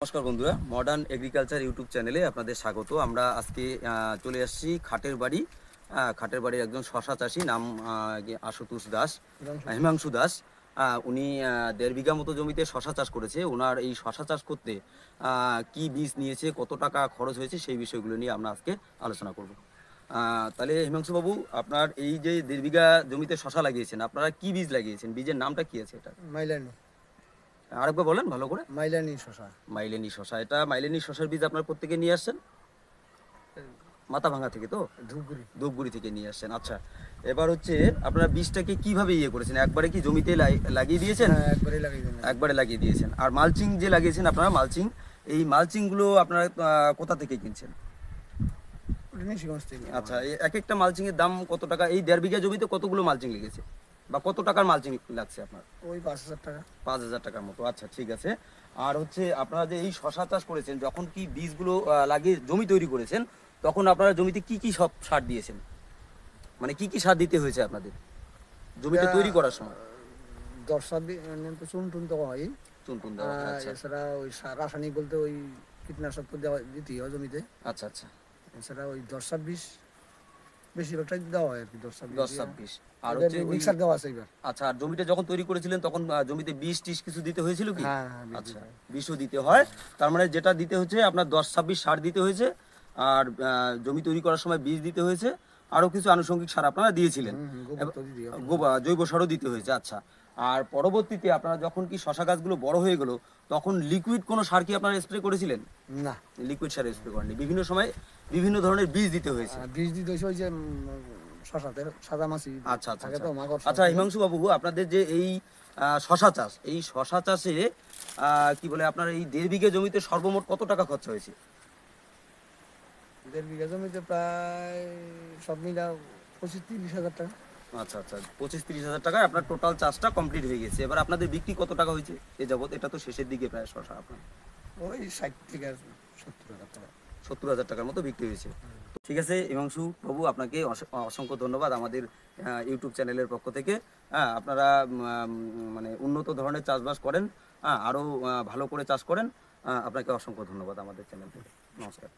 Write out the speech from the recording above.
নমস্কার বন্ধুরা, modern agriculture YouTube চ্যানেলে আপনাদের স্বাগত। আমরা আজকে চলে আসছি খাটের বাড়ি। খাটের বাড়ির একজন শশা চাষি, নাম আশুতোষ দাস, হিমাংশু দাস। উনি 1.5 বিঘা মতো জমিতে শশা চাষ করেছে। ওনার এই শশা চাষ করতে কি বীজ নিয়েছে, কত টাকা খরচ হয়েছে, সেই বিষয়গুলো নিয়ে আমরা আজকে আলোচনা করব। তাহলে হিমাংশু বাবু, আপনার এই যে 1.5 বিঘা জমিতে শশা লাগিয়েছেন, আপনারা কি বীজ লাগিয়েছেন? বীজের নামটা কি আছে এটা? মাইলানি। আরেকবার বলেন ভালো করে। মাইলানি শশা। মাইলেনি শশা। এটা মাইলেনি শশার বীজ আপনার কোত্থেকে নিয়ে আসছেন? মাথাভাঙা থেকে তো? ধূপগুড়ি। ধূপগুড়ি থেকে নিয়ে আসছেন। আচ্ছা, এবার হচ্ছে আপনারা বীজটাকে কিভাবে করেছেন? একবারে কি জমিতে লাগিয়ে দিয়েছেন? হ্যাঁ, একবারে লাগিয়ে দিলাম। একবারে লাগিয়ে দিয়েছেন। আর মালচিং যে লাগিয়েছেন আপনারা, মালচিং, এই মালচিংগুলো আপনারা কোথা থেকে কিনছেন? নিশিগঞ্জ থেকে। আচ্ছা, এক একটা মালচিং এর দাম কত টাকা? এই 1.5 বিঘা জমিতে কতগুলো মালচিং লেগেছে, বা কত টাকার মালচিং লাগছে আপনার? ওই 5,000 টাকা। 5,000 টাকার মতো। আচ্ছা, ঠিক আছে। আর হচ্ছে আপনারা যে এই শশা চাষ করেছেন, যখন কি বীজগুলো লাগিয়ে জমি তৈরি করেছেন, তখন আপনারা জমিতে কি কি সব সার দিয়েছেন? মানে কি কি সার দিতে হয়েছে আপনাদের জমিটা তৈরি করার সময়? দর্শা তো চুন টুন দেওয়া হয়। চুন দেওয়া হয়। আচ্ছা এছাড়া ওই রাসায়নিক বলতে ওই কীটনাশক তো দেওয়া দিতেই হয় জমিতে। আচ্ছা আচ্ছা। এছাড়া ওই 10-26 বেশিরভাগটাই দেওয়া হয় আর কি। 10-26। আর ওদের হচ্ছে ওই, মিক্সার দেওয়া আছে এবার। আচ্ছা, আর জমিটা যখন তৈরি করেছিলেন তখন জমিতে বিষ টিষ কিছু দিতে হয়েছিল কি? হ্যাঁ, হ্যাঁ, আচ্ছা, বিষও দিতে হয়। তার মানে যেটা দিতে হচ্ছে আপনার 10-26 সার দিতে হয়েছে, আর জমি তৈরি করার সময় বীজ দিতে হয়েছে, আরো কিছু আনুষঙ্গিক সার আপনারা দিয়েছিলেন। গোবর তো দিতেই হবে। জৈব সারও দিতে হয়েছে। আচ্ছা, আর পরবর্তীতে আপনারা যখন কি শশা গাছগুলো বড় হয়ে গেল, তখন লিকুইড কোনো সার কি আপনারা স্প্রে করেছিলেন? না, লিকুইড সার স্প্রে করেননি। বিভিন্ন সময় বিভিন্ন ধরনের বীজ দিতে হয়েছে। বীজ দিতে হয়েছে ওই যে শশাতে সাদা মাছি। আচ্ছা আচ্ছা থাকে আচ্ছা। তো মাকড়সা। আচ্ছা হিমাংশু বাবু, আপনাদের যে এই শশা চাষ, এই শশা চাষে কি বলে আপনার এই 1.5 বিঘা জমিতে সর্বমোট কত টাকা খরচা হয়েছে? 1.5 বিঘা জমিতে প্রায় সব মিলা 25-30 হাজার টাকা। আচ্ছা আচ্ছা, 25-30 হাজার টাকায় আপনার টোটাল চাষটা কমপ্লিট হয়ে গেছে। এবার আপনাদের বিক্রি কত টাকা হয়েছে এ যাবত? এটা তো শেষের দিকে প্রায় শশা আপনার ওই 60 থেকে 70 হাজার টাকা। 70,000 টাকার মতো বিক্রি হয়েছে। ঠিক আছে হিমাংশু বাবু, আপনাকে অসংখ্য ধন্যবাদ আমাদের ইউটিউব চ্যানেলের পক্ষ থেকে। আপনারা মানে উন্নত ধরনের চাষবাস করেন, আরও ভালো করে চাষ করেন। আপনাকে অসংখ্য ধন্যবাদ আমাদের চ্যানেল থেকে। নমস্কার।